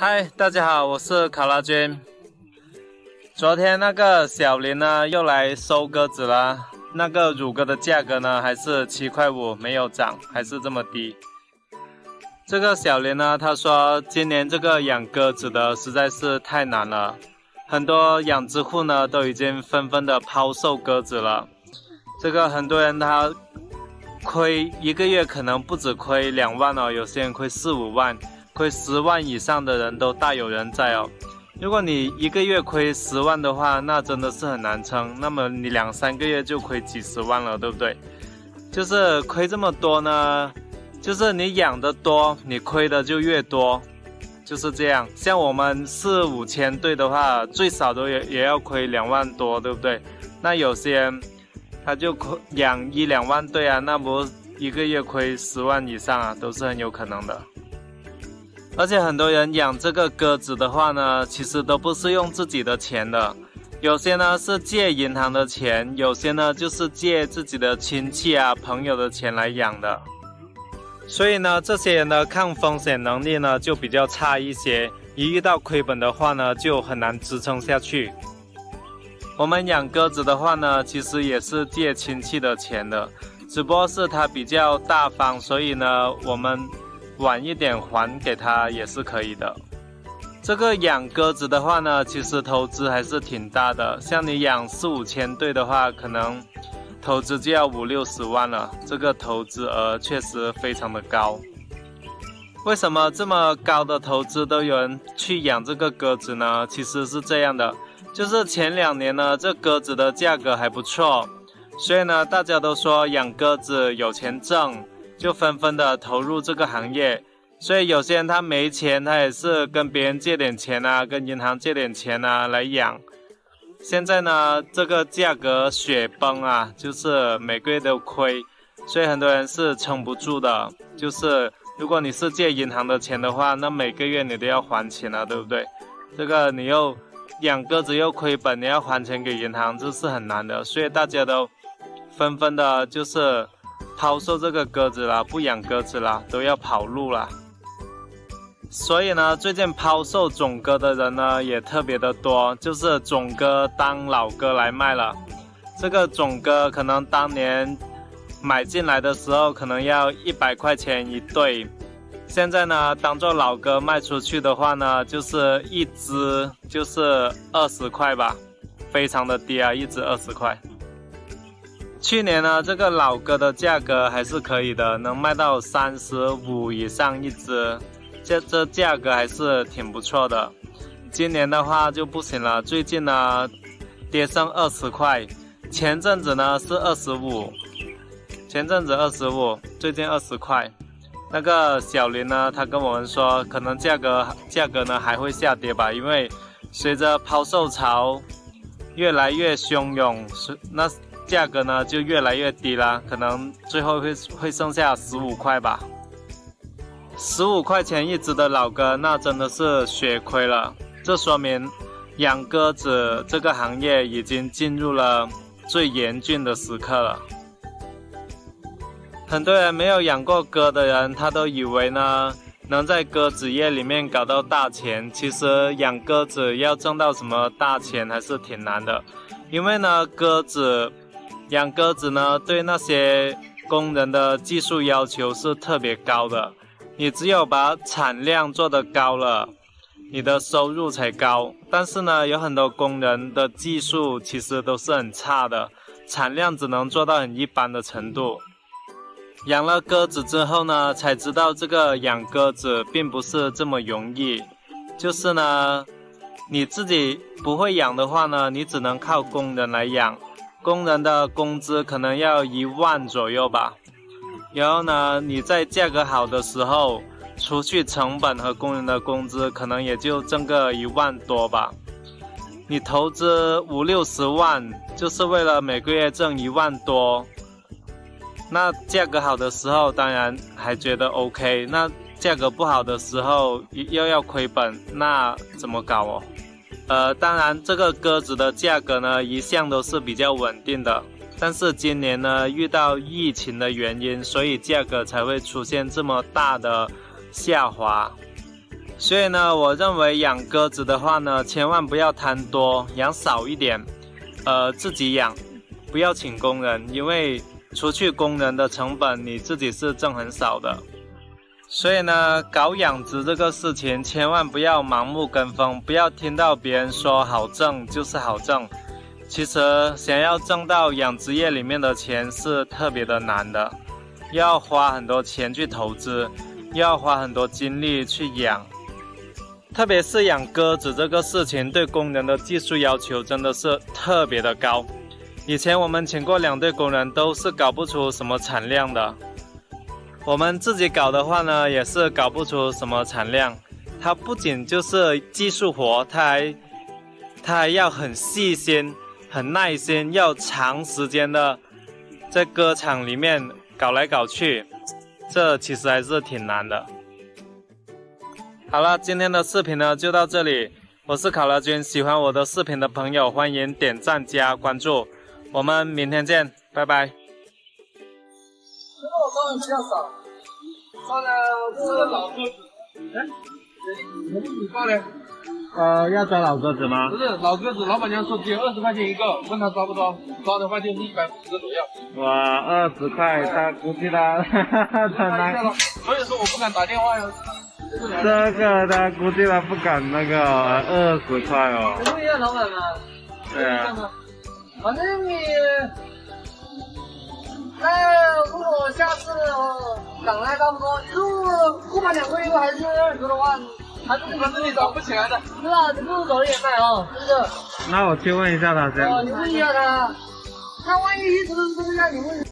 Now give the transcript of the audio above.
嗨，大家好，我是考拉君。昨天那个小林呢又来收鸽子了，那个乳鸽的价格呢还是7.5块，没有涨，还是这么低。这个小林呢，他说今年这个养鸽子的实在是太难了，很多养殖户呢都已经纷纷的抛售鸽子了。这个很多人他亏一个月可能不止亏2万哦，有些人亏4、5万，亏10万以上的人都大有人在哦。如果你一个月亏10万的话，那真的是很难撑，那么你2、3个月就亏几十万了，对不对？就是亏这么多呢，就是你养的多，你亏的就越多，就是这样。像我们4、5千对的话，最少都也要亏2万多，对不对？那有些人他就养1、2万对啊，那不一个月亏10万以上啊，都是很有可能的。而且很多人养这个鸽子的话呢，其实都不是用自己的钱的，有些呢是借银行的钱，有些呢就是借自己的亲戚啊、朋友的钱来养的。所以呢，这些人的抗风险能力呢就比较差一些，一遇到亏本的话呢，就很难支撑下去。我们养鸽子的话呢，其实也是借亲戚的钱的，只不过是他比较大方，所以呢，我们晚一点还给他也是可以的。这个养鸽子的话呢，其实投资还是挺大的，像你养4、5千对的话，可能投资就要50、60万了，这个投资额确实非常的高。为什么这么高的投资都有人去养这个鸽子呢？其实是这样的，就是前2年呢，这鸽子的价格还不错，所以呢，大家都说养鸽子有钱挣，就纷纷的投入这个行业。所以有些人他没钱，他也是跟别人借点钱啊，跟银行借点钱啊来养。现在呢，这个价格雪崩啊，就是每个月都亏，所以很多人是撑不住的。就是如果你是借银行的钱的话，那每个月你都要还钱啊，对不对？这个你又养鸽子又亏本，你要还钱给银行，这是很难的。所以大家都纷纷的就是抛售这个鸽子啦，不养鸽子啦，都要跑路啦。所以呢，最近抛售种鸽的人呢也特别的多，就是种鸽当老鸽来卖了。这个种鸽可能当年买进来的时候可能要100块钱一对，现在呢当做老鸽卖出去的话呢，就是一只就是20块吧，非常的低啊，一只20块。去年呢，这个老鸽的价格还是可以的，能卖到35以上一只，这价格还是挺不错的。今年的话就不行了，最近呢跌剩20块，前阵子呢是25，前阵子25，最近20块。那个小林呢，他跟我们说，可能价格呢还会下跌吧，因为随着抛售潮越来越汹涌，那价格呢就越来越低啦，可能最后会剩下15块吧。15块钱一只的老鸽，那真的是血亏了。这说明养鸽子这个行业已经进入了最严峻的时刻了。很多人没有养过鸽的人，他都以为呢能在鸽子业里面搞到大钱，其实养鸽子要挣到什么大钱还是挺难的。因为呢养鸽子呢对那些工人的技术要求是特别高的，你只有把产量做得高了，你的收入才高。但是呢，有很多工人的技术其实都是很差的，产量只能做到很一般的程度。养了鸽子之后呢，才知道这个养鸽子并不是这么容易。就是呢，你自己不会养的话呢，你只能靠工人来养，工人的工资可能要1万左右吧。然后呢，你在价格好的时候，除去成本和工人的工资，可能也就挣个1万多吧。你投资50、60万，就是为了每个月挣1万多。那价格好的时候，当然还觉得 OK。那价格不好的时候，又要亏本，那怎么搞哦？当然，这个鸽子的价格呢，一向都是比较稳定的。但是今年呢，遇到疫情的原因，所以价格才会出现这么大的下滑。所以呢，我认为养鸽子的话呢，千万不要贪多，养少一点，自己养，不要请工人，因为除去工人的成本，你自己是挣很少的。所以呢，搞养殖这个事情，千万不要盲目跟风，不要听到别人说好挣就是好挣。其实想要挣到养殖业里面的钱是特别的难的，要花很多钱去投资，要花很多精力去养。特别是养鸽子这个事情，对工人的技术要求真的是特别的高。以前我们请过2队工人，都是搞不出什么产量的。我们自己搞的话呢，也是搞不出什么产量。它不仅就是技术活，它还要很细心、很耐心，要长时间的在鸽场里面搞来搞去，这其实还是挺难的。好了，今天的视频呢就到这里，我是考拉君，喜欢我的视频的朋友欢迎点赞加关注，我们明天见，拜拜。这个我招的比较少，招的这个老鸽子，你报的？要抓老鸽子吗？不是老鸽子，老板娘说只有20块钱一个，问他抓不抓？抓的话就是150个左右。哇，20块，他估计他难，所以说我不敢打电话哟。这个他估计他不敢那个20块哦。不一样，老板嘛。对啊。反正你，那如果下次涨来差不多，你如不买2个月还是20的话，还是不可能你涨不起来的。是吧？你不如早一点卖啊，是不是？那我去问一下他先。你问一下他，他万一一直都是这样，你问。